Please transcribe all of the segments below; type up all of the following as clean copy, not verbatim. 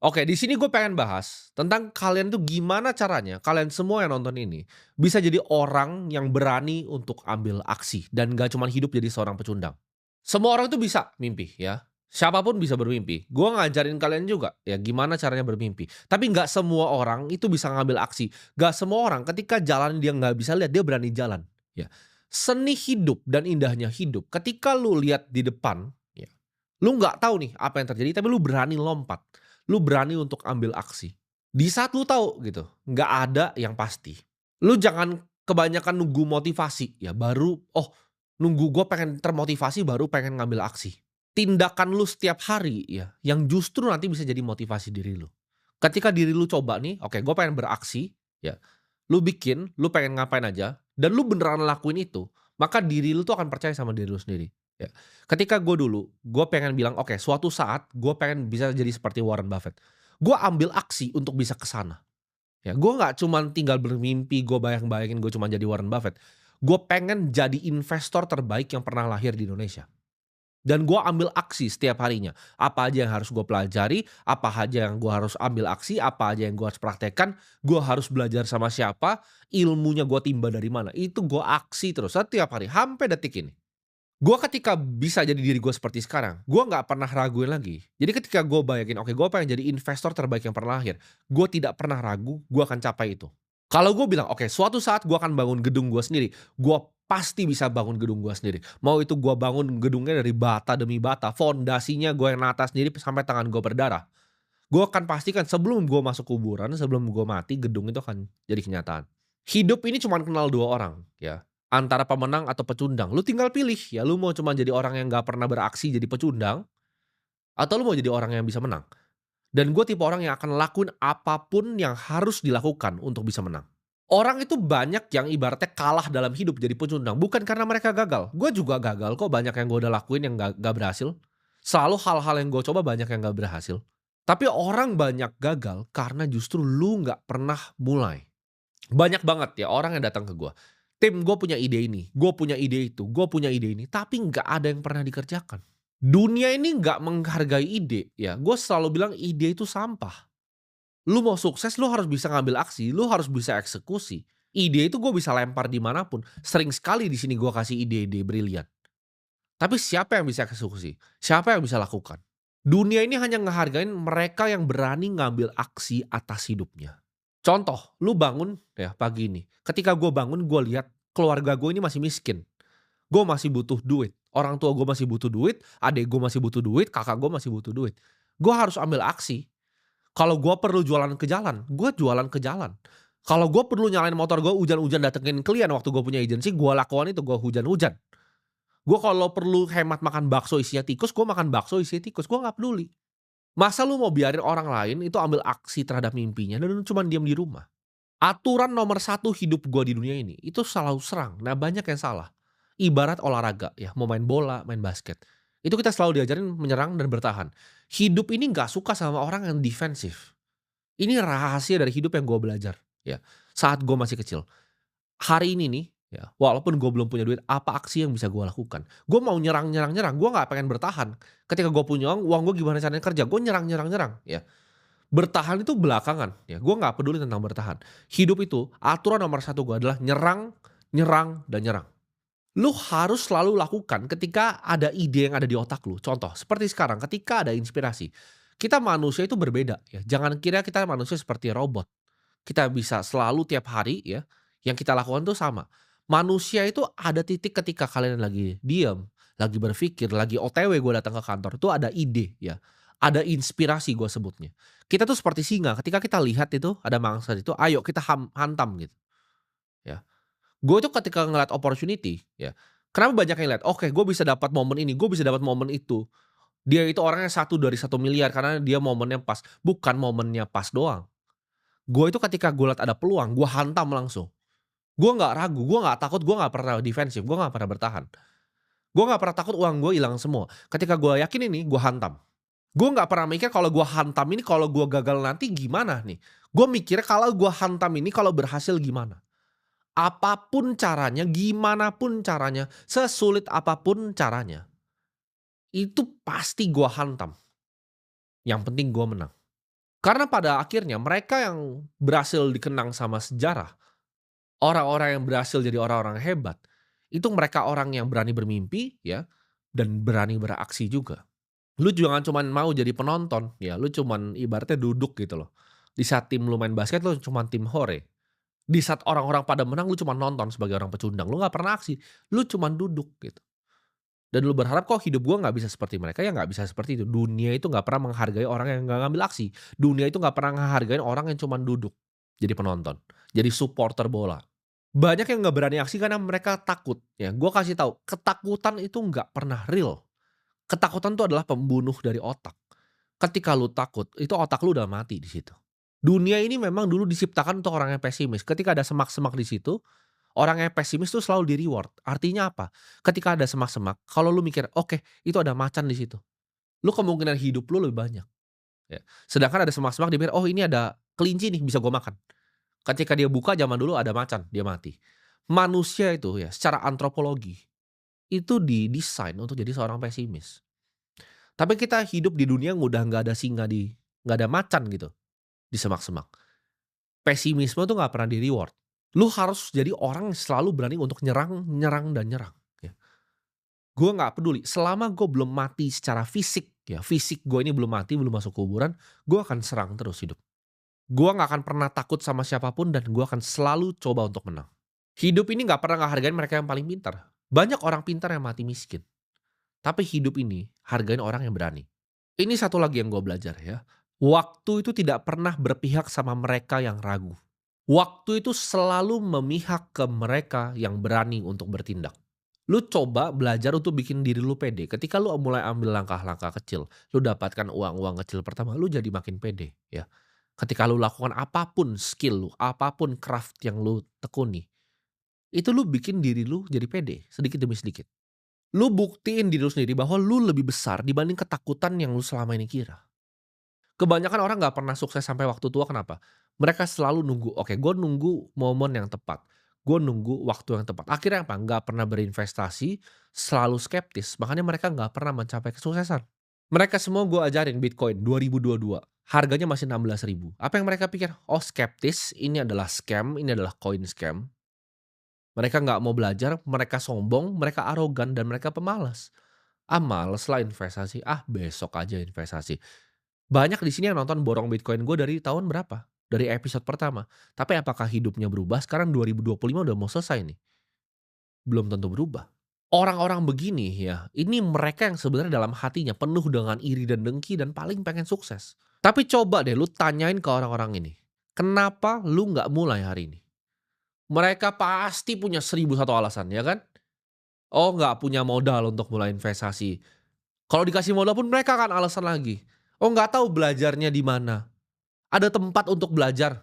Oke, di sini gue pengen bahas tentang kalian tuh gimana caranya kalian semua yang nonton ini bisa jadi orang yang berani untuk ambil aksi dan gak cuman hidup jadi seorang pecundang. Semua orang tuh bisa mimpi ya, siapapun bisa bermimpi. Gue ngajarin kalian juga ya gimana caranya bermimpi. Tapi nggak semua orang itu bisa ngambil aksi. Gak semua orang ketika jalan dia nggak bisa lihat dia berani jalan. Ya, seni hidup dan indahnya hidup ketika lu lihat di depan, ya, lu nggak tahu nih apa yang terjadi tapi lu berani lompat. Lu berani untuk ambil aksi. Di saat lu tahu gitu, nggak ada yang pasti. Lu jangan kebanyakan nunggu motivasi ya baru, "Oh, nunggu gue pengen termotivasi baru pengen ngambil aksi." Tindakan lu setiap hari ya, yang justru nanti bisa jadi motivasi diri lu. Ketika diri lu coba nih, "Oke, gue pengen beraksi," ya, lu bikin, lu pengen ngapain aja, dan lu beneran lakuin itu, maka diri lu tuh akan percaya sama diri lu sendiri, ya. Ketika gue dulu, gue pengen bilang, "Oke, suatu saat gue pengen bisa jadi seperti Warren Buffett." Gue ambil aksi untuk bisa ke sana. Ya, gue nggak cuman tinggal bermimpi, gue bayang-bayangin gue cuman jadi Warren Buffett. Gue pengen jadi investor terbaik yang pernah lahir di Indonesia. Dan gue ambil aksi setiap harinya. Apa aja yang harus gue pelajari, apa aja yang gue harus ambil aksi, apa aja yang gue harus praktekkan, gue harus belajar sama siapa, ilmunya gue timba dari mana. Itu gue aksi terus setiap hari, sampai detik ini. Gue ketika bisa jadi diri gue seperti sekarang, gue nggak pernah raguin lagi. Jadi ketika gue bayangin, oke gue pengen jadi investor terbaik yang pernah lahir, gue tidak pernah ragu, gue akan capai itu. Kalau gue bilang, oke suatu saat gue akan bangun gedung gue sendiri, gue pasti bisa bangun gedung gue sendiri. Mau itu gue bangun gedungnya dari bata demi bata, fondasinya gue yang nata sendiri sampai tangan gue berdarah. Gue akan pastikan sebelum gue masuk kuburan, sebelum gue mati, gedung itu akan jadi kenyataan. Hidup ini cuma kenal 2 orang, ya, antara pemenang atau pecundang. Lu tinggal pilih, ya lu mau cuma jadi orang yang nggak pernah beraksi jadi pecundang, atau lu mau jadi orang yang bisa menang. Dan gue tipe orang yang akan lakuin apapun yang harus dilakukan untuk bisa menang. Orang itu banyak yang ibaratnya kalah dalam hidup jadi pecundang, bukan karena mereka gagal. Gue juga gagal kok, banyak yang gue udah lakuin yang nggak berhasil. Selalu hal-hal yang gue coba banyak yang nggak berhasil. Tapi orang banyak gagal karena justru lu nggak pernah mulai. Banyak banget ya orang yang datang ke gua, "Tim, gue punya ide ini, gue punya ide itu, gue punya ide ini," tapi nggak ada yang pernah dikerjakan. Dunia ini nggak menghargai ide ya, gue selalu bilang ide itu sampah. Lu mau sukses lu harus bisa ngambil aksi, lu harus bisa eksekusi. Ide itu gue bisa lempar di manapun, sering sekali di sini gue kasih ide-ide brilian. Tapi siapa yang bisa eksekusi? Siapa yang bisa lakukan? Dunia ini hanya ngehargain mereka yang berani ngambil aksi atas hidupnya. Contoh, lu bangun ya pagi ini, ketika gue bangun gue lihat keluarga gue ini masih miskin, gue masih butuh duit, orang tua gue masih butuh duit, adik gue masih butuh duit, kakak gue masih butuh duit. Gue harus ambil aksi. Kalau gue perlu jualan ke jalan, gue jualan ke jalan. Kalau gue perlu nyalain motor gue hujan-hujan datengin klien waktu gue punya agensi, gue lakukan itu, gue hujan-hujan. Gue kalau perlu hemat makan bakso isinya tikus, gue makan bakso isinya tikus, gue nggak peduli. Masa lu mau biarin orang lain itu ambil aksi terhadap mimpinya dan lu cuman diam di rumah? Aturan nomor satu hidup gua di dunia ini, itu selalu serang. Nah, banyak yang salah. Ibarat olahraga ya, mau main bola, main basket. Itu kita selalu diajarin menyerang dan bertahan. Hidup ini nggak suka sama orang yang defensif. Ini rahasia dari hidup yang gua belajar, ya, saat gua masih kecil. Hari ini nih, ya, walaupun gue belum punya duit, apa aksi yang bisa gue lakukan? Gue mau nyerang, gue nggak pengen bertahan. Ketika gue punya uang gue gimana caranya kerja? Gue nyerang, ya. Bertahan itu belakangan, ya, gue nggak peduli tentang bertahan. Hidup itu, aturan nomor satu gue adalah nyerang, nyerang, dan nyerang. Lu harus selalu lakukan ketika ada ide yang ada di otak lu. Contoh, seperti sekarang ketika ada inspirasi. Kita manusia itu berbeda, ya. Jangan kira kita manusia seperti robot. Kita bisa selalu tiap hari ya, yang kita lakukan tuh sama. Manusia itu ada titik ketika kalian lagi diem, lagi berpikir, lagi OTW gue datang ke kantor, itu ada ide ya, ada inspirasi gue sebutnya. Kita tuh seperti singa, ketika kita lihat itu ada mangsa itu, ayo kita hantam gitu ya. Gue tuh ketika ngeliat opportunity ya, kenapa banyak yang lihat, oke gue bisa dapat momen ini, gue bisa dapat momen itu. Dia itu orangnya satu dari 1 miliar karena dia momennya pas, bukan momennya pas doang. Gue itu ketika gue lihat ada peluang, gue hantam langsung. Gue nggak ragu, gue nggak takut, gue nggak pernah defensif, gue nggak pernah bertahan. Gue nggak pernah takut uang gue hilang semua. Ketika gue yakin ini, gue hantam. Gue nggak pernah mikir kalau gue hantam ini, kalau gue gagal nanti gimana nih. Gue mikir kalau gue hantam ini, kalau berhasil gimana. Apapun caranya, gimana pun caranya, sesulit apapun caranya, itu pasti gue hantam. Yang penting gue menang. Karena pada akhirnya mereka yang berhasil dikenang sama sejarah, orang-orang yang berhasil jadi orang-orang hebat, itu mereka orang yang berani bermimpi ya, dan berani beraksi juga. Lu jangan cuman mau jadi penonton, ya lu cuman ibaratnya duduk gitu loh. Di saat tim lu main basket lu cuman tim hore. Di saat orang-orang pada menang lu cuma nonton sebagai orang pecundang, lu nggak pernah aksi, lu cuman duduk gitu. Dan lu berharap kok hidup gua nggak bisa seperti mereka, ya nggak bisa seperti itu. Dunia itu nggak pernah menghargai orang yang nggak ngambil aksi. Dunia itu nggak pernah ngehargain orang yang cuman duduk, jadi penonton, jadi supporter bola. Banyak yang nggak berani aksi karena mereka takut, ya. Gua kasih tahu, ketakutan itu nggak pernah real. Ketakutan itu adalah pembunuh dari otak. Ketika lu takut, itu otak lu udah mati di situ. Dunia ini memang dulu diciptakan untuk orang yang pesimis. Ketika ada semak-semak di situ, orang yang pesimis tuh selalu di-reward. Artinya apa? Ketika ada semak-semak, kalau lu mikir, "Oke, itu ada macan di situ." Lu kemungkinan hidup lu lebih banyak, ya. Sedangkan ada semak-semak dia mikir, "Oh, ini ada kelinci nih, bisa gua makan." Ketika dia buka zaman dulu ada macan, dia mati. Manusia itu ya, secara antropologi, itu didesain untuk jadi seorang pesimis. Tapi kita hidup di dunia yang udah nggak ada singa nggak ada macan gitu, di semak-semak. Pesimisme tuh nggak pernah di-reward. Lu harus jadi orang yang selalu berani untuk nyerang, nyerang, dan nyerang, ya. Gue nggak peduli, selama gue belum mati secara fisik, ya, fisik gue ini belum mati, belum masuk kuburan, gue akan serang terus hidup. Gue nggak akan pernah takut sama siapapun dan gue akan selalu coba untuk menang. Hidup ini nggak pernah ngehargain mereka yang paling pintar. Banyak orang pintar yang mati miskin. Tapi hidup ini hargain orang yang berani. Ini satu lagi yang gue belajar ya. Waktu itu tidak pernah berpihak sama mereka yang ragu. Waktu itu selalu memihak ke mereka yang berani untuk bertindak. Lu coba belajar untuk bikin diri lu pede. Ketika lu mulai ambil langkah-langkah kecil, lu dapatkan uang-uang kecil pertama, lu jadi makin pede ya. Ketika lu lakukan apapun skill lu, apapun craft yang lu tekuni, itu lu bikin diri lu jadi pede sedikit demi sedikit. Lu buktiin diri lu sendiri bahwa lu lebih besar dibanding ketakutan yang lu selama ini kira. Kebanyakan orang nggak pernah sukses sampai waktu tua kenapa? Mereka selalu nunggu, "Oke, gue nunggu momen yang tepat, gue nunggu waktu yang tepat." Akhirnya apa? Nggak pernah berinvestasi, selalu skeptis, makanya mereka nggak pernah mencapai kesuksesan. Mereka semua gue ajarin Bitcoin 2022, harganya masih 16.000. Apa yang mereka pikir? Oh, skeptis, ini adalah scam, ini adalah coin scam. Mereka nggak mau belajar, mereka sombong, mereka arogan, dan mereka pemalas. Ah, males lah investasi, ah besok aja investasi. Banyak di sini yang nonton borong Bitcoin gue dari tahun berapa? Dari episode pertama. Tapi apakah hidupnya berubah? Sekarang 2025 udah mau selesai nih. Belum tentu berubah. Orang-orang begini ya, ini mereka yang sebenarnya dalam hatinya penuh dengan iri dan dengki dan paling pengen sukses. Tapi coba deh lu tanyain ke orang-orang ini. Kenapa lu nggak mulai hari ini? Mereka pasti punya 1.001 alasan, ya kan? Oh, nggak punya modal untuk mulai investasi. Kalau dikasih modal pun mereka akan alasan lagi. Oh, nggak tahu belajarnya di mana. Ada tempat untuk belajar.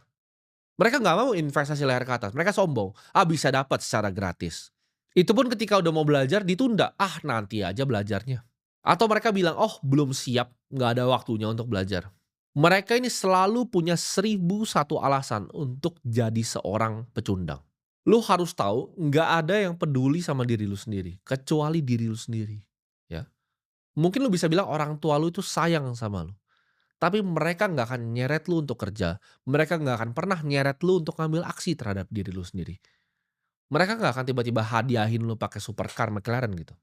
Mereka nggak mau investasi layar ke atas, mereka sombong. Ah, bisa dapat secara gratis. Itu pun ketika udah mau belajar ditunda, ah nanti aja belajarnya. Atau mereka bilang, oh belum siap, nggak ada waktunya untuk belajar. Mereka ini selalu punya 1.001 alasan untuk jadi seorang pecundang. Lu harus tahu, nggak ada yang peduli sama diri lu sendiri, kecuali diri lu sendiri. Ya. Mungkin lu bisa bilang orang tua lu itu sayang sama lu. Tapi mereka nggak akan nyeret lu untuk kerja, mereka nggak akan pernah nyeret lu untuk ngambil aksi terhadap diri lu sendiri. Mereka nggak akan tiba-tiba hadiahin lu pakai supercar McLaren gitu.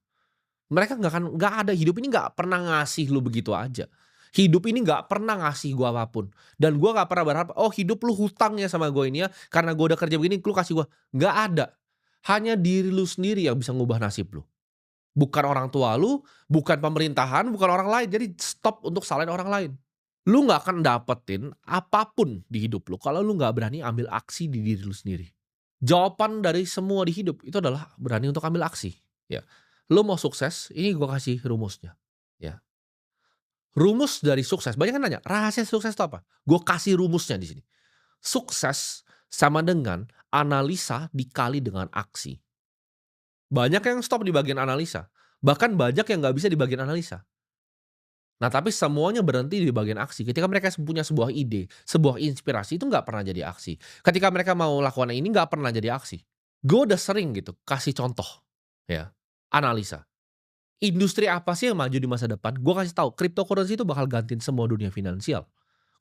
Mereka nggak ada, hidup ini nggak pernah ngasih lu begitu aja. Hidup ini nggak pernah ngasih gua apapun. Dan gua nggak pernah berharap, "Oh hidup lu hutang ya sama gua ini ya, karena gua udah kerja begini lu kasih gua." Nggak ada. Hanya diri lu sendiri yang bisa ngubah nasib lu. Bukan orang tua lu, bukan pemerintahan, bukan orang lain. Jadi stop untuk salahin orang lain. Lu nggak akan dapetin apapun di hidup lu kalau lu nggak berani ambil aksi di diri lu sendiri. Jawaban dari semua di hidup itu adalah berani untuk ambil aksi, ya. Lu mau sukses, ini gua kasih rumusnya, ya. Rumus dari sukses, banyak yang nanya, "Rahasia sukses itu apa?" Gua kasih rumusnya di sini. Sukses sama dengan analisa dikali dengan aksi. Banyak yang stop di bagian analisa, bahkan banyak yang nggak bisa di bagian analisa. Nah, tapi semuanya berhenti di bagian aksi. Ketika mereka punya sebuah ide, sebuah inspirasi itu nggak pernah jadi aksi. Ketika mereka mau lakukan ini nggak pernah jadi aksi. Gue udah sering gitu kasih contoh, ya, analisa. Industri apa sih yang maju di masa depan? Gue kasih tahu, cryptocurrency itu bakal gantiin semua dunia finansial.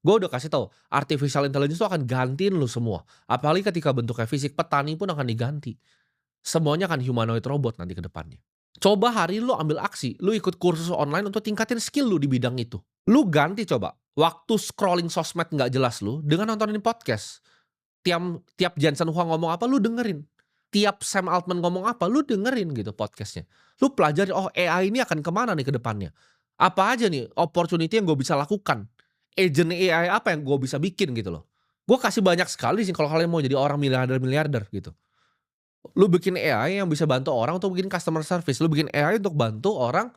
Gue udah kasih tahu, artificial intelligence itu akan gantiin lu semua. Apalagi ketika bentuknya fisik, petani pun akan diganti. Semuanya akan humanoid robot nanti ke depannya. Coba hari ini lu ambil aksi, lu ikut kursus online untuk tingkatin skill lu di bidang itu. Lu ganti coba, waktu scrolling sosmed nggak jelas lu, dengan nontonin podcast. Tiap Jensen Huang ngomong apa, lu dengerin. Tiap Sam Altman ngomong apa, lu dengerin gitu podcastnya. Lu pelajari, oh AI ini akan kemana nih ke depannya. Apa aja nih opportunity yang gue bisa lakukan. Agent AI apa yang gue bisa bikin gitu loh. Gue kasih banyak sekali sih kalau kalian mau jadi orang miliarder-miliarder gitu. Lu bikin AI yang bisa bantu orang untuk bikin customer service. Lu bikin AI untuk bantu orang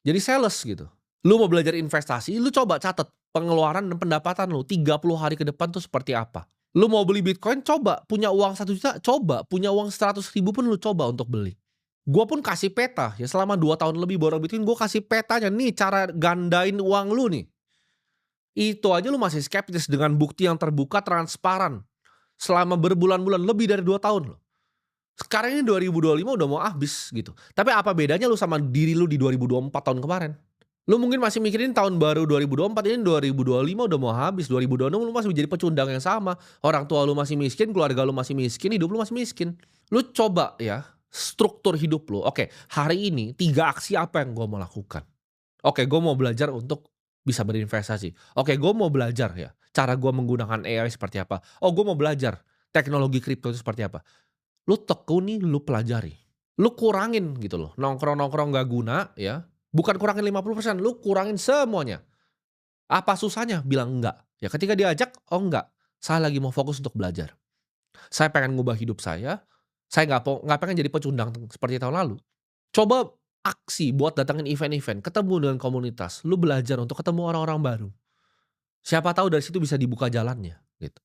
jadi sales gitu. Lu mau belajar investasi, lu coba catat pengeluaran dan pendapatan lu 30 hari ke depan tuh seperti apa. Lu mau beli Bitcoin, coba. Punya uang 1 juta, coba. Punya uang 100 ribu pun lu coba untuk beli. Gua pun kasih peta, ya selama 2 tahun lebih borong Bitcoin, gua kasih petanya, nih cara gandain uang lu nih. Itu aja lu masih skeptis dengan bukti yang terbuka, transparan. Selama berbulan-bulan, lebih dari 2 tahun loh. Sekarang ini 2025 udah mau habis gitu. Tapi apa bedanya lu sama diri lu di 2024 tahun kemarin? Lu mungkin masih mikirin tahun baru 2024, ini 2025 udah mau habis, 2026 lu masih menjadi pecundang yang sama. Orang tua lu masih miskin, keluarga lu masih miskin, hidup lu masih miskin. Lu coba ya, struktur hidup lu. Oke, hari ini 3 aksi apa yang gua mau lakukan? Oke, gue mau belajar untuk bisa berinvestasi. Oke, gue mau belajar ya, cara gue menggunakan AI seperti apa. Oh, gue mau belajar teknologi kripto itu seperti apa. Lu tekuni, lu pelajari. Lu kurangin gitu loh, nongkrong-nongkrong gak guna ya. Bukan kurangin 50%, lu kurangin semuanya. Apa susahnya? Bilang enggak. Ya ketika diajak, oh enggak. Saya lagi mau fokus untuk belajar. Saya pengen ngubah hidup saya nggak pengen jadi pecundang seperti tahun lalu. Coba aksi buat datangin event-event, ketemu dengan komunitas, lu belajar untuk ketemu orang-orang baru. Siapa tahu dari situ bisa dibuka jalannya, gitu.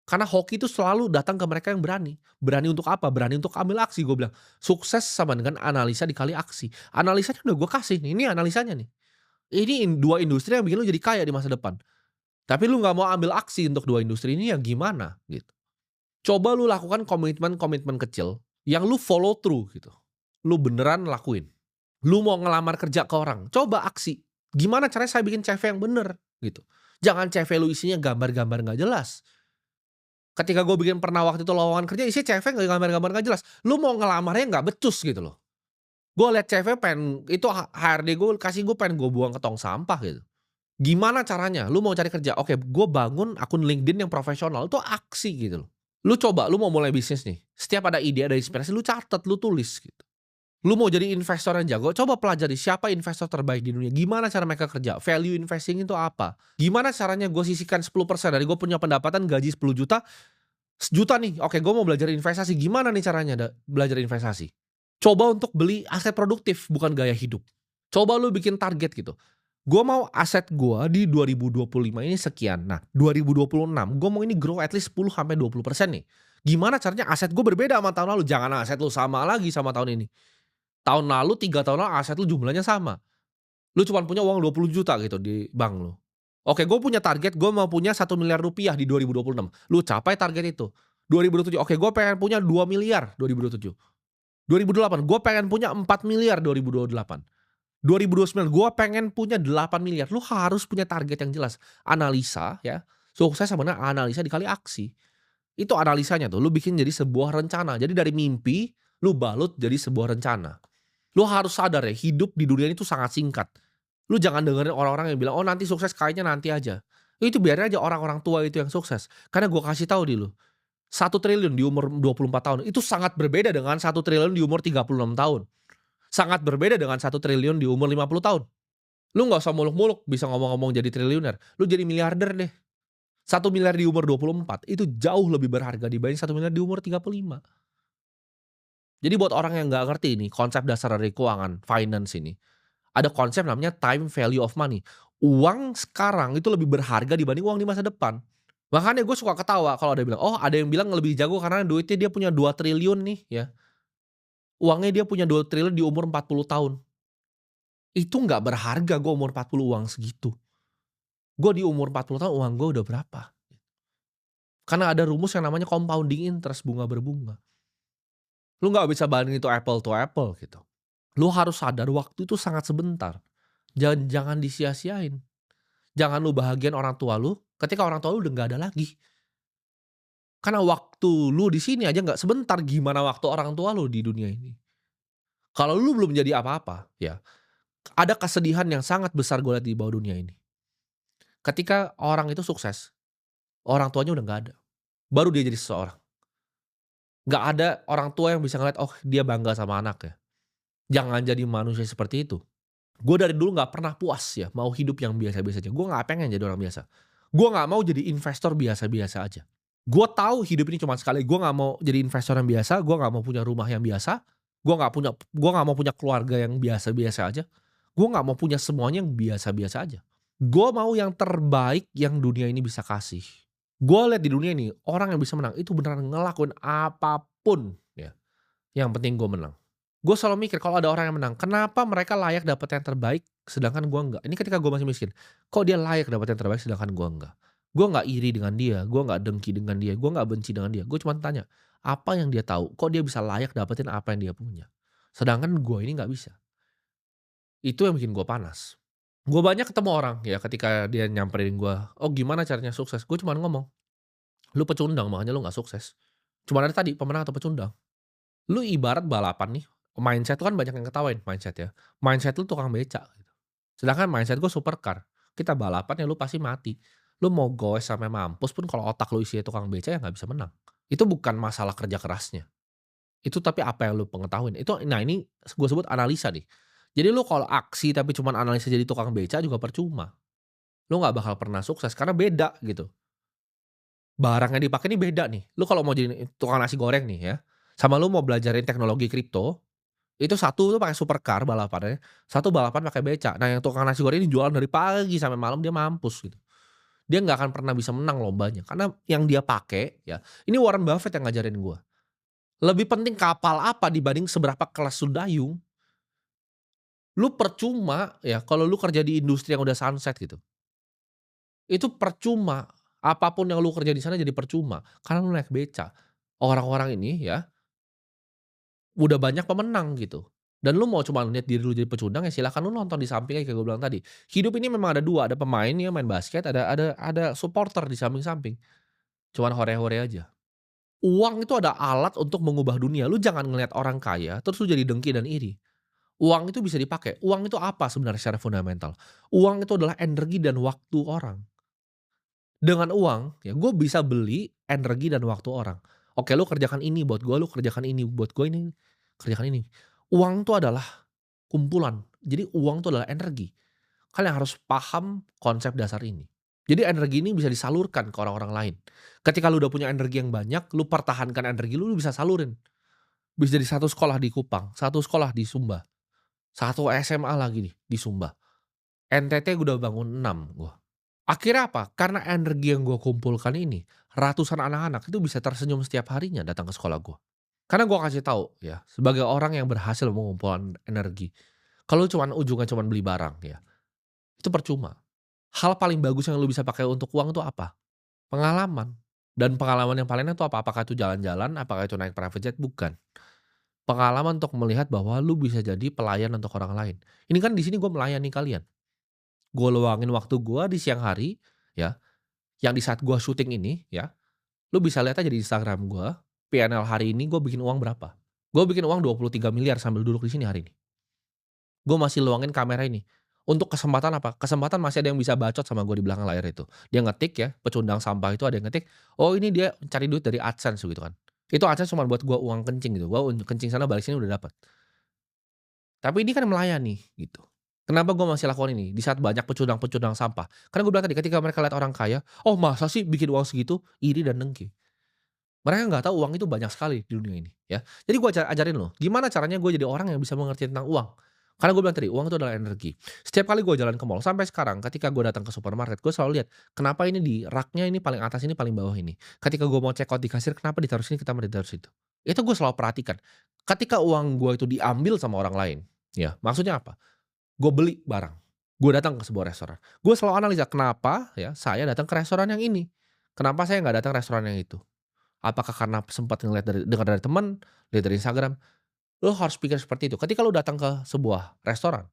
Karena hoki itu selalu datang ke mereka yang berani. Berani untuk apa? Berani untuk ambil aksi, gue bilang. Sukses sama dengan analisa dikali aksi. Analisanya udah gue kasih nih, ini analisanya nih. Ini 2 industri yang bikin lu jadi kaya di masa depan. Tapi lu nggak mau ambil aksi untuk 2 industri ini, ya gimana, gitu. Coba lu lakukan komitmen-komitmen kecil yang lu follow through gitu. Lu beneran lakuin. Lu mau ngelamar kerja ke orang, coba aksi. Gimana caranya saya bikin CV yang bener gitu. Jangan CV lu isinya gambar-gambar nggak jelas. Ketika gue bikin pernah waktu itu lowongan kerja isinya CV nggak gambar-gambar nggak jelas. Lu mau ngelamarnya nggak becus gitu loh. Gue liat CV pengen itu HRD gue kasih gue pengen gue buang ke tong sampah gitu. Gimana caranya? Lu mau cari kerja, oke gue bangun akun LinkedIn yang profesional, itu aksi gitu loh. Lu coba, lu mau mulai bisnis nih, setiap ada ide, ada inspirasi, lu catat, lu tulis gitu. Lu mau jadi investor yang jago, coba pelajari siapa investor terbaik di dunia, gimana cara mereka kerja, value investing itu apa, gimana caranya gue sisihkan 10% dari gue punya pendapatan gaji 10 juta, sejuta nih, oke gue mau belajar investasi, gimana nih caranya belajar investasi. Coba untuk beli aset produktif, bukan gaya hidup. Coba lu bikin target gitu. Gue mau aset gue di 2025 ini sekian. Nah, 2026 gue mau ini grow at least 10-20% nih. Gimana caranya aset gue berbeda sama tahun lalu? Jangan aset lu sama lagi sama tahun ini. Tahun lalu 3 tahun lalu aset lu jumlahnya sama. Lu cuma punya uang 20 juta gitu di bank lu. Oke, gue punya target gue mau punya 1 miliar rupiah di 2026. Lu capai target itu. 2027, oke gue pengen punya 2 miliar 2027. 2028, gue pengen punya 4 miliar 2028. 2029, gue pengen punya 8 miliar. Lu harus punya target yang jelas. Analisa ya, sukses sama dengan analisa dikali aksi. Itu analisanya tuh, lu bikin jadi sebuah rencana. Jadi dari mimpi, lu balut jadi sebuah rencana. Lu harus sadar ya, hidup di dunia ini tuh sangat singkat. Lu jangan dengerin orang-orang yang bilang, oh nanti sukses kayaknya nanti aja. Itu biarin aja orang-orang tua itu yang sukses. Karena gue kasih tahu di lu, 1 triliun di umur 24 tahun, itu sangat berbeda dengan 1 triliun di umur 36 tahun. Sangat berbeda dengan 1 triliun di umur 50 tahun. Lu nggak usah muluk-muluk bisa ngomong-ngomong jadi triliuner. Lu jadi miliarder deh. 1 miliar di umur 24 itu jauh lebih berharga dibanding 1 miliar di umur 35. Jadi buat orang yang nggak ngerti ini konsep dasar dari keuangan, finance ini. Ada konsep namanya time value of money. Uang sekarang itu lebih berharga dibanding uang di masa depan. Makanya gue suka ketawa kalau ada yang bilang, oh ada yang bilang lebih jago karena duitnya dia punya 2 triliun nih ya. Uangnya dia punya 2 triliun di umur 40 tahun. Itu nggak berharga gue umur 40 uang segitu. Gue di umur 40 tahun uang gue udah berapa. Karena ada rumus yang namanya compounding interest, bunga berbunga. Lu nggak bisa bandingin itu apple to apple gitu. Lu harus sadar waktu itu sangat sebentar. Jangan disia-siain. Jangan lu bahagiain orang tua lu, ketika orang tua lu udah nggak ada lagi. Karena waktu lu di sini aja nggak sebentar, gimana waktu orang tua lu di dunia ini. Kalau lu belum jadi apa-apa, ya, ada kesedihan yang sangat besar gue lihat di bawah dunia ini. Ketika orang itu sukses, orang tuanya udah nggak ada, baru dia jadi seseorang. Nggak ada orang tua yang bisa ngeliat, oh dia bangga sama anaknya. Jangan jadi manusia seperti itu. Gue dari dulu nggak pernah puas ya, mau hidup yang biasa-biasa aja. Gue nggak pengen jadi orang biasa. Gue nggak mau jadi investor biasa-biasa aja. Gue tahu hidup ini cuma sekali. Gue nggak mau jadi investor yang biasa. Gue nggak mau punya rumah yang biasa. Gue nggak mau punya keluarga yang biasa-biasa aja. Gue nggak mau punya semuanya yang biasa-biasa aja. Gue mau yang terbaik yang dunia ini bisa kasih. Gue lihat di dunia ini orang yang bisa menang itu beneran ngelakuin apapun ya. Yang penting gue menang. Gue selalu mikir kalau ada orang yang menang, kenapa mereka layak dapat yang terbaik sedangkan gue enggak? Ini ketika gue masih miskin. Kok dia layak dapat yang terbaik sedangkan gue enggak? Gue nggak iri dengan dia, gue nggak dengki dengan dia, gue nggak benci dengan dia. Gue cuma tanya, apa yang dia tahu? Kok dia bisa layak dapetin apa yang dia punya? Sedangkan gue ini nggak bisa. Itu yang bikin gue panas. Gue banyak ketemu orang ya ketika dia nyamperin gue, oh gimana caranya sukses? Gue cuma ngomong, lu pecundang makanya lu nggak sukses. Cuma ada tadi pemenang atau pecundang. Lu ibarat balapan nih, mindset tuh kan banyak yang ketawain mindset ya. Mindset lu tukang beca gitu. Sedangkan mindset gue supercar. Kita balapan ya lu pasti mati. Lu mau goes sampai mampus pun kalau otak lu isinya tukang beca ya nggak bisa menang. Itu bukan masalah kerja kerasnya. Itu tapi apa yang lu pengetahuin. Itu nah ini gue sebut analisa nih. Jadi lu kalau aksi tapi cuman analisa jadi tukang beca juga percuma. Lu nggak bakal pernah sukses karena beda gitu. Barang yang dipakai ini beda nih. Lu kalau mau jadi tukang nasi goreng nih ya, sama lu mau belajarin teknologi kripto, itu satu tuh pakai supercar balapannya, satu balapan pakai beca. Nah yang tukang nasi goreng ini jualan dari pagi sampai malam dia mampus gitu. Dia nggak akan pernah bisa menang lombanya karena yang dia pakai ya, ini Warren Buffett yang ngajarin gua. Lebih penting kapal apa dibanding seberapa kelas lu dayung. Lu percuma ya kalau lu kerja di industri yang udah sunset gitu. Itu percuma. Apapun yang lu kerja di sana jadi percuma karena lu naik beca. Orang-orang ini ya udah banyak pemenang gitu. Dan lu mau cuma lihat diri lu jadi pecundang ya silakan lu nonton di samping kayak gue bilang tadi. Hidup ini memang ada 2 ada pemain ya main basket, ada supporter di samping-samping. Cuman hore-hore aja. Uang itu ada alat untuk mengubah dunia. Lu jangan ngelihat orang kaya terus lu jadi dengki dan iri. Uang itu bisa dipakai. Uang itu apa sebenarnya secara fundamental? Uang itu adalah energi dan waktu orang. Dengan uang, ya gue bisa beli energi dan waktu orang. Oke, lu kerjakan ini buat gue, lu kerjakan ini buat gue, ini kerjakan ini. Uang tuh adalah kumpulan. Jadi uang tuh adalah energi. Kalian harus paham konsep dasar ini. Jadi energi ini bisa disalurkan ke orang-orang lain. Ketika lu udah punya energi yang banyak, lu pertahankan energi lu bisa salurin. Bisa jadi satu sekolah di Kupang, satu sekolah di Sumba, satu SMA lagi nih di Sumba. NTT udah bangun 6 gua. Akhirnya apa? Karena energi yang gue kumpulkan ini, ratusan anak-anak itu bisa tersenyum setiap harinya datang ke sekolah gue. Karena gue kasih tahu ya, sebagai orang yang berhasil mengumpulkan energi, kalau cuman ujungnya cuman beli barang ya, itu percuma. Hal paling bagus yang lu bisa pakai untuk uang itu apa? Pengalaman. Dan pengalaman yang paling enak itu apa? Apakah itu jalan-jalan? Apakah itu naik private jet? Bukan. Pengalaman untuk melihat bahwa lu bisa jadi pelayan untuk orang lain. Ini kan di sini gue melayani kalian. Gue luangin waktu gue di siang hari, ya, yang di saat gue syuting ini ya, lu bisa lihat aja di Instagram gue, PNL hari ini gue bikin uang berapa. Gue bikin uang 23 miliar sambil duduk di sini hari ini. Gue masih luangin kamera ini. Untuk kesempatan apa? Kesempatan masih ada yang bisa bacot sama gue di belakang layar itu. Dia ngetik ya, pecundang sampah itu ada yang ngetik, oh ini dia cari duit dari AdSense gitu kan. Itu AdSense cuma buat gue uang kencing gitu, gue kencing sana balik sini udah dapat. Tapi ini kan melayani gitu. Kenapa gue masih lakukan ini? Di saat banyak pecundang-pecundang sampah. Karena gue bilang tadi ketika mereka lihat orang kaya, oh masa sih bikin uang segitu? Iri dan dengki. Mereka nggak tahu uang itu banyak sekali di dunia ini ya. Jadi gue ajarin loh, gimana caranya gue jadi orang yang bisa mengerti tentang uang. Karena gue bilang tadi, uang itu adalah energi. Setiap kali gue jalan ke mall, sampai sekarang ketika gue datang ke supermarket, gue selalu lihat, kenapa ini di raknya ini paling atas ini paling bawah ini. Ketika gue mau check out di kasir, kenapa ditaruh sini, kenapa ditaruh situ. Itu gue selalu perhatikan. Ketika uang gue itu diambil sama orang lain, ya maksudnya apa? Gue beli barang, gue datang ke sebuah restoran. Gue selalu analisa kenapa ya saya datang ke restoran yang ini. Kenapa saya nggak datang ke restoran yang itu? Apakah karena sempat ngeliat dari dengar dari teman, lihat dari Instagram? Lo harus pikir seperti itu. Ketika lo datang ke sebuah restoran,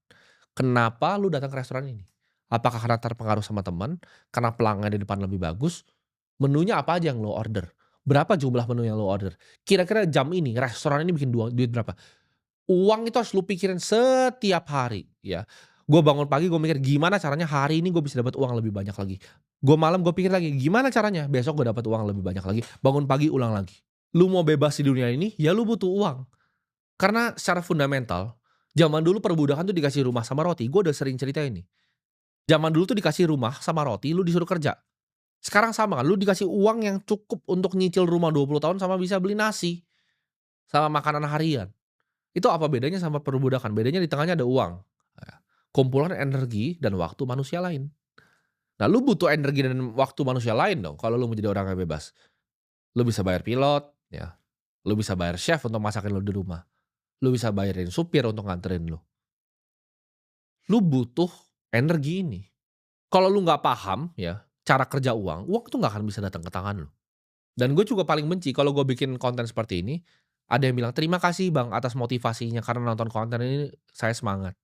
kenapa lo datang ke restoran ini? Apakah karena terpengaruh sama teman, karena pelanggan di depan lebih bagus, menunya apa aja yang lo order, berapa jumlah menu yang lo order, kira-kira jam ini restoran ini bikin duit berapa. Uang itu harus lu pikirin setiap hari ya. Gue bangun pagi gue mikir, "Gimana caranya hari ini gue bisa dapat uang lebih banyak lagi?" Gue malam gue pikir lagi, "Gimana caranya besok gue dapat uang lebih banyak lagi?" Bangun pagi ulang lagi. Lu mau bebas di dunia ini, ya lu butuh uang. Karena secara fundamental, zaman dulu perbudakan tuh dikasih rumah sama roti, gue udah sering cerita ini. Zaman dulu tuh dikasih rumah sama roti, lu disuruh kerja. Sekarang sama kan, lu dikasih uang yang cukup untuk nyicil rumah 20 tahun sama bisa beli nasi, sama makanan harian. Itu apa bedanya sama perbudakan? Bedanya di tengahnya ada uang, ya. Kumpulan energi dan waktu manusia lain. Nah, lu butuh energi dan waktu manusia lain dong kalau lu mau jadi orang yang bebas. Lu bisa bayar pilot, ya. Lu bisa bayar chef untuk masakin lu di rumah. Lu bisa bayarin supir untuk nganterin lu. Lu butuh energi ini. Kalau lu nggak paham ya, cara kerja uang, uang tuh nggak akan bisa datang ke tangan lu. Dan gue juga paling benci kalau gue bikin konten seperti ini, ada yang bilang, "Terima kasih Bang atas motivasinya karena nonton konten ini saya semangat."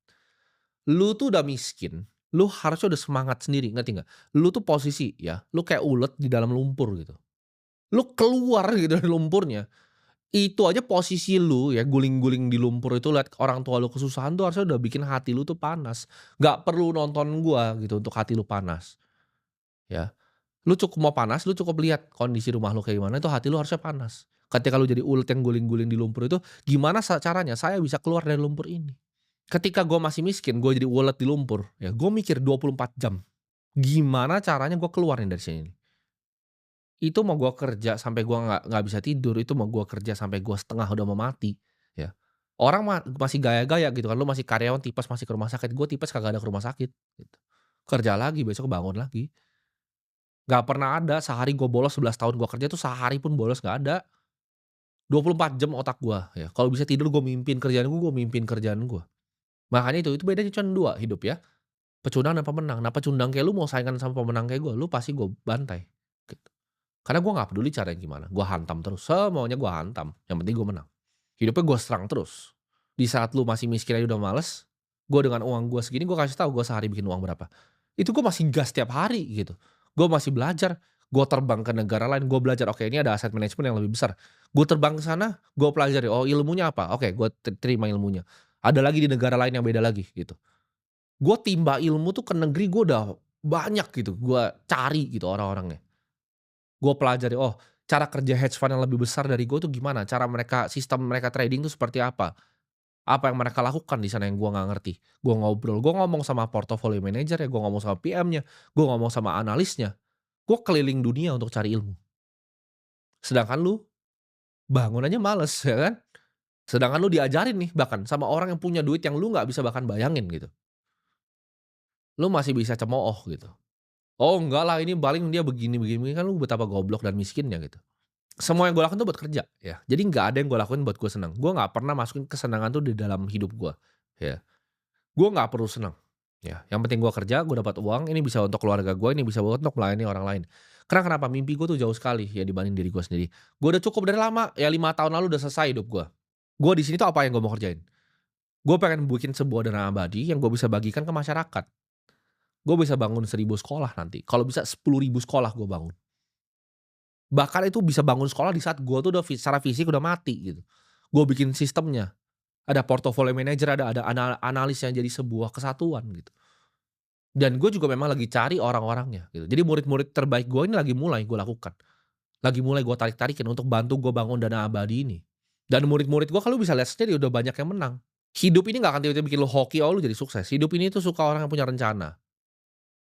Lu tuh udah miskin, lu harusnya udah semangat sendiri, ngerti nggak? Lu tuh posisi ya, lu kayak ulet di dalam lumpur gitu. Lu keluar gitu dari lumpurnya, itu aja posisi lu ya guling-guling di lumpur itu lihat orang tua lu kesusahan tuh harusnya udah bikin hati lu tuh panas. Nggak perlu nonton gua gitu untuk hati lu panas, ya. Lu cukup mau panas, lu cukup lihat kondisi rumah lu kayak gimana, itu hati lu harusnya panas. Ketika lu jadi ulet yang guling-guling di lumpur itu, gimana caranya saya bisa keluar dari lumpur ini? Ketika gue masih miskin, gue jadi ulet di lumpur, ya gue mikir 24 jam, gimana caranya gue keluar nih dari sini nih. Itu mau gue kerja sampai gue nggak bisa tidur, itu mau gue kerja sampai gue setengah udah mau mati, ya. Orang masih gaya-gaya gitu kan, lu masih karyawan tipes masih ke rumah sakit, gue tipes kagak ada ke rumah sakit, gitu. Kerja lagi, besok bangun lagi. Nggak pernah ada sehari gue bolos 11 tahun gue kerja tuh sehari pun bolos nggak ada. 24 jam otak gue ya, kalau bisa tidur gue mimpin kerjaan gue mimpin kerjaan gue. Makanya itu bedanya cuman 2 hidup ya. Pecundang dan pemenang. Nah, pecundang kayak lu mau saingan sama pemenang kayak gue, lu pasti gue bantai, gitu. Karena gue nggak peduli caranya gimana, gue hantam terus, semuanya gue hantam, yang penting gue menang. Hidupnya gue serang terus. Di saat lu masih miskin aja udah males, gue dengan uang gue segini gue kasih tahu gue sehari bikin uang berapa. Itu gue masih gas tiap hari gitu. Gue masih belajar, gue terbang ke negara lain, gue belajar, oke ini ada aset manajemen yang lebih besar. Gue terbang ke sana, gue pelajari, oh ilmunya apa, oke gue terima ilmunya. Ada lagi di negara lain yang beda lagi gitu. Gue timba ilmu tuh ke negeri gue udah banyak gitu, gue cari gitu orang-orangnya. Gue pelajari, oh cara kerja hedge fund yang lebih besar dari gue tuh gimana, cara mereka sistem mereka trading tuh seperti apa yang mereka lakukan di sana yang gue nggak ngerti. Gue ngobrol, gue ngomong sama portfolio manager ya, gue ngomong sama PM-nya, gue ngomong sama analisnya, gue keliling dunia untuk cari ilmu. Sedangkan lu bangun aja males ya kan, sedangkan lu diajarin nih bahkan sama orang yang punya duit yang lu nggak bisa bahkan bayangin gitu. Lu masih bisa cemooh gitu. "Oh enggak lah ini paling dia begini begini begini," kan lu betapa goblok dan miskinnya gitu. Semua yang gue lakukan tuh buat kerja ya, jadi nggak ada yang gue lakuin buat gue senang. Gue nggak pernah masukin kesenangan tuh di dalam hidup gue, ya. Gue nggak perlu senang, ya. Yang penting gue kerja, gue dapat uang, ini bisa untuk keluarga gue, ini bisa untuk melayani orang lain. Karena kenapa? Mimpi gue tuh jauh sekali ya dibanding diri gue sendiri. Gue udah cukup dari lama, ya 5 tahun lalu udah selesai hidup gue. Gue di sini tuh apa yang gue mau kerjain? Gue pengen bikin sebuah dana abadi yang gue bisa bagikan ke masyarakat. Gue bisa bangun 1.000 sekolah nanti, kalau bisa 10.000 sekolah gue bangun. Bahkan itu bisa bangun sekolah di saat gue tuh udah secara fisik udah mati gitu. Gue bikin sistemnya, ada portfolio manager, ada analis yang jadi sebuah kesatuan gitu. Dan gue juga memang lagi cari orang-orangnya gitu. Jadi murid-murid terbaik gue ini lagi mulai gue lakukan. Lagi mulai gue tarik-tarikin untuk bantu gue bangun dana abadi ini. Dan murid-murid gue kalau bisa lihat sendiri udah banyak yang menang. Hidup ini nggak akan tiba-tiba bikin lo hoki, oh lu jadi sukses. Hidup ini tuh suka orang yang punya rencana.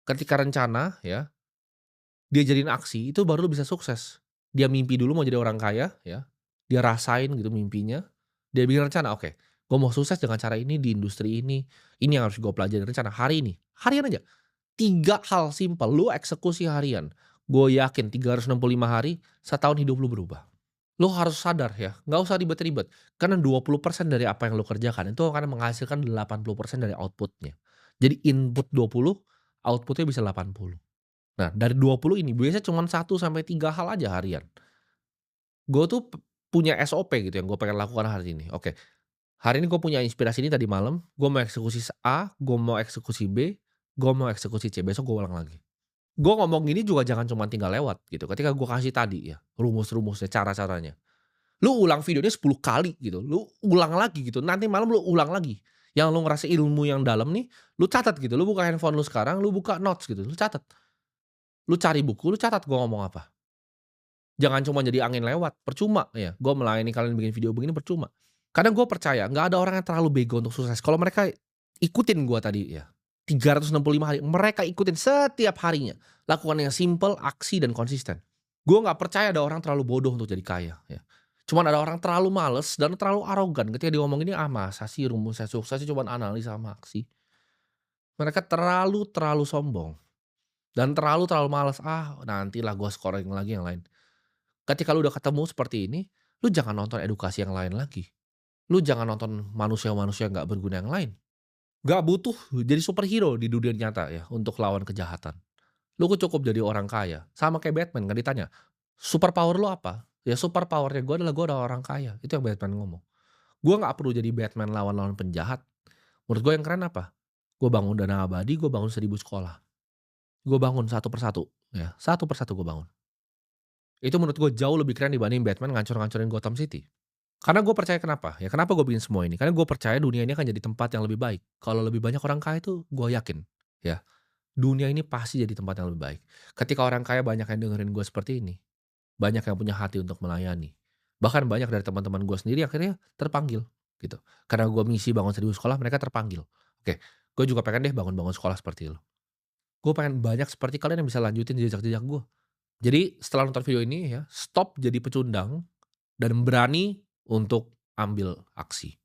Ketika rencana ya, dia jadiin aksi, itu baru lu bisa sukses. Dia mimpi dulu mau jadi orang kaya ya, dia rasain gitu mimpinya, dia bikin rencana, "Oke, gue mau sukses dengan cara ini di industri ini yang harus gue pelajari." Rencana hari ini, harian aja, 3 hal simpel, lu eksekusi harian. Gue yakin 365 hari, setahun hidup lu berubah. Lu harus sadar ya, nggak usah ribet-ribet, karena 20% dari apa yang lu kerjakan itu akan menghasilkan 80% dari output-nya. Jadi input 20, output-nya bisa 80. Nah, dari 20 ini biasanya cuman 1 sampai 3 hal aja harian. Gue tuh punya SOP gitu yang gue pengen lakukan hari ini. Oke, hari ini gue punya inspirasi ini tadi malam, gue mau eksekusi A, gue mau eksekusi B, Gue mau eksekusi C, besok gue ulang lagi. Gue ngomong gini juga jangan cuma tinggal lewat gitu, ketika gue kasih tadi ya, rumus-rumusnya, cara-caranya. Lu ulang videonya 10 kali gitu, lu ulang lagi gitu, nanti malam lu ulang lagi. Yang lu ngerasa ilmu yang dalam nih, lu catat gitu, lu buka handphone lu sekarang, lu buka notes gitu, lu catat. Lu cari buku, lu catat gua ngomong apa. Jangan cuma jadi angin lewat, percuma ya, gua melayani kalian bikin video begini percuma. Kadang gua percaya nggak ada orang yang terlalu bego untuk sukses. Kalau mereka ikutin gua tadi ya, 365 hari, mereka ikutin setiap harinya. Lakukan yang simple, aksi, dan konsisten. Gua nggak percaya ada orang terlalu bodoh untuk jadi kaya ya. Cuman ada orang terlalu males dan terlalu arogan ketika dia ngomong ini, "Ah, masa sih rumusnya sukses itu cuman analisa sama aksi." Mereka terlalu sombong dan terlalu malas, "Ah, nantilah gua scoring lagi yang lain." Ketika lu udah ketemu seperti ini, lu jangan nonton edukasi yang lain lagi. Lu jangan nonton manusia-manusia yang nggak berguna yang lain. Nggak butuh jadi superhero di dunia nyata ya untuk lawan kejahatan. Lu cukup jadi orang kaya, sama kayak Batman kan ditanya, "Super power lu apa?" "Ya super power-nya gue adalah orang kaya." Itu yang Batman ngomong. Gue nggak perlu jadi Batman lawan-lawan penjahat. Menurut gue yang keren apa? Gue bangun Dana Abadi, gue bangun 1.000 sekolah. Gue bangun satu persatu, ya, satu persatu gue bangun. Itu menurut gue jauh lebih keren dibanding Batman ngancur-ngancurin Gotham City. Karena gue percaya kenapa? Ya kenapa gue bikin semua ini? Karena gue percaya dunia ini akan jadi tempat yang lebih baik. Kalau lebih banyak orang kaya itu gue yakin, ya, dunia ini pasti jadi tempat yang lebih baik. Ketika orang kaya banyak yang dengerin gue seperti ini, banyak yang punya hati untuk melayani. Bahkan banyak dari teman-teman gue sendiri akhirnya terpanggil, gitu. Karena gue misi bangun 1.000 sekolah, mereka terpanggil. Oke, gue juga pengen deh bangun-bangun sekolah seperti lo. Gue pengen banyak seperti kalian yang bisa lanjutin jejak-jejak gue. Jadi setelah nonton video ini ya, stop jadi pecundang dan berani untuk ambil aksi.